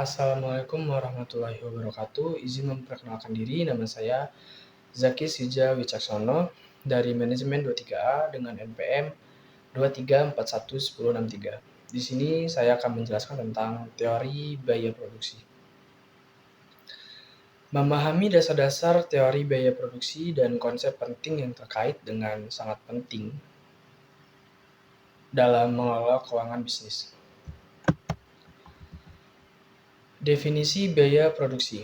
Assalamualaikum warahmatullahi wabarakatuh. Izin memperkenalkan diri, nama saya Zaki Sija Wicaksono dari Manajemen 23A dengan NPM 2341163. Di sini saya akan menjelaskan tentang teori biaya produksi. Memahami dasar-dasar teori biaya produksi dan konsep penting yang terkait dengan sangat penting dalam mengelola keuangan bisnis. Definisi biaya produksi.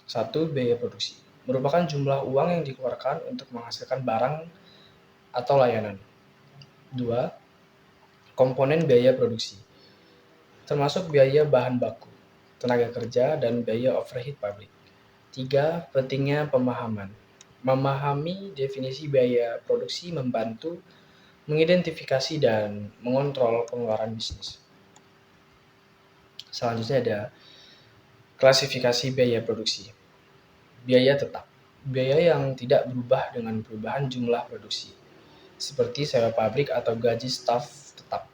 1. Biaya produksi merupakan jumlah uang yang dikeluarkan untuk menghasilkan barang atau layanan. 2. Komponen biaya produksi termasuk biaya bahan baku, tenaga kerja, dan biaya overhead pabrik. 3. Pentingnya pemahaman. Memahami definisi biaya produksi membantu mengidentifikasi dan mengontrol pengeluaran bisnis. Selanjutnya ada klasifikasi biaya produksi. Biaya tetap, biaya yang tidak berubah dengan perubahan jumlah produksi, seperti sewa pabrik atau gaji staf tetap.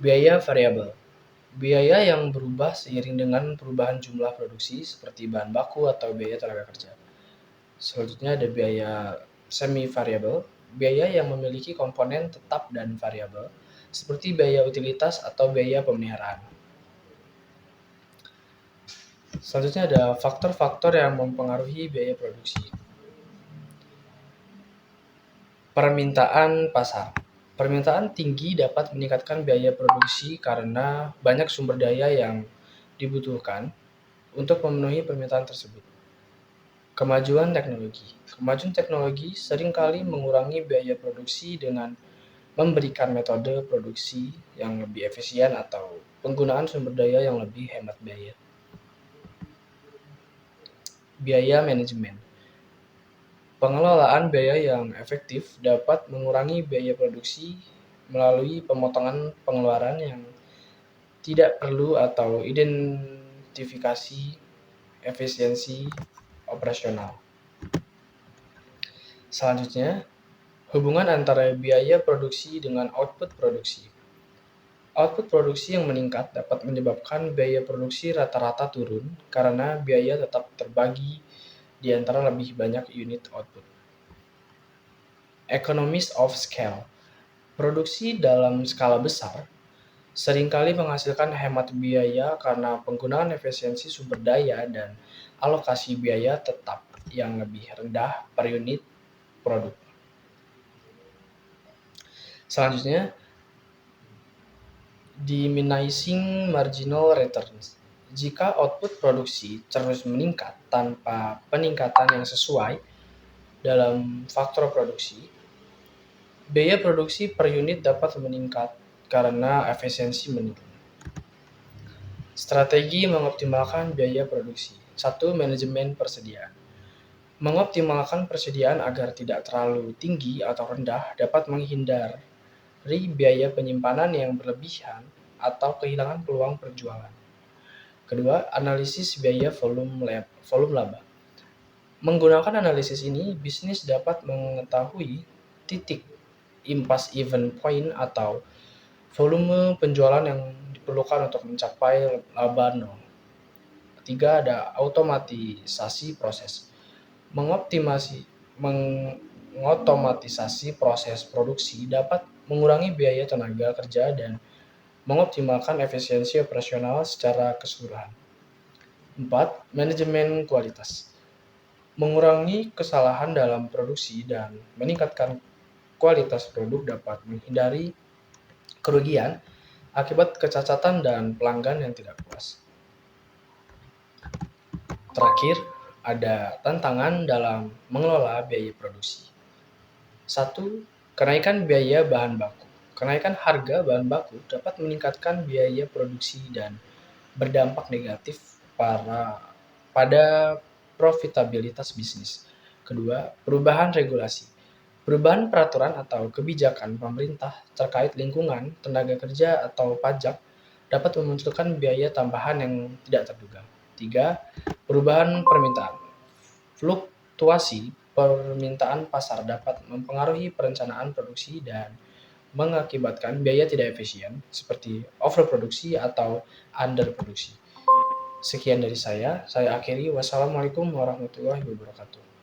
Biaya variabel, biaya yang berubah seiring dengan perubahan jumlah produksi, seperti bahan baku atau biaya tenaga kerja. Selanjutnya ada biaya semi variabel, biaya yang memiliki komponen tetap dan variabel, seperti biaya utilitas atau biaya pemeliharaan. Selanjutnya ada faktor-faktor yang mempengaruhi biaya produksi. Permintaan pasar. Permintaan tinggi dapat meningkatkan biaya produksi karena banyak sumber daya yang dibutuhkan untuk memenuhi permintaan tersebut. Kemajuan teknologi. Kemajuan teknologi seringkali mengurangi biaya produksi dengan memberikan metode produksi yang lebih efisien atau penggunaan sumber daya yang lebih hemat biaya. Biaya manajemen. Pengelolaan biaya yang efektif dapat mengurangi biaya produksi melalui pemotongan pengeluaran yang tidak perlu atau identifikasi efisiensi operasional. Selanjutnya, hubungan antara biaya produksi dengan output produksi. Output produksi yang meningkat dapat menyebabkan biaya produksi rata-rata turun karena biaya tetap terbagi di antara lebih banyak unit output. Economies of scale. Produksi dalam skala besar seringkali menghasilkan hemat biaya karena penggunaan efisiensi sumber daya dan alokasi biaya tetap yang lebih rendah per unit produk. Selanjutnya, diminishing marginal returns. Jika output produksi terus meningkat tanpa peningkatan yang sesuai dalam faktor produksi, biaya produksi per unit dapat meningkat karena efisiensi menurun. Strategi mengoptimalkan biaya produksi. 1. Manajemen persediaan. Mengoptimalkan persediaan agar tidak terlalu tinggi atau rendah dapat menghindari biaya penyimpanan yang berlebihan atau kehilangan peluang perjualan. Kedua, analisis biaya volume laba. Menggunakan analisis ini, bisnis dapat mengetahui titik impasse event point atau volume penjualan yang diperlukan untuk mencapai laba nol. Ketiga, ada automatisasi proses. Mengotomatisasi proses produksi dapat mengurangi biaya tenaga kerja dan mengoptimalkan efisiensi operasional secara keseluruhan. 4. Manajemen kualitas. Mengurangi kesalahan dalam produksi dan meningkatkan kualitas produk dapat menghindari kerugian akibat kecacatan dan pelanggan yang tidak puas. Terakhir, ada tantangan dalam mengelola biaya produksi. 1. Kenaikan biaya bahan baku. Kenaikan harga bahan baku dapat meningkatkan biaya produksi dan berdampak negatif pada profitabilitas bisnis. Kedua, perubahan regulasi. Perubahan peraturan atau kebijakan pemerintah terkait lingkungan, tenaga kerja, atau pajak dapat memunculkan biaya tambahan yang tidak terduga. 3. Perubahan permintaan. Fluktuasi permintaan pasar dapat mempengaruhi perencanaan produksi dan mengakibatkan biaya tidak efisien seperti overproduksi atau underproduksi. Sekian dari saya akhiri. Wassalamualaikum warahmatullahi wabarakatuh.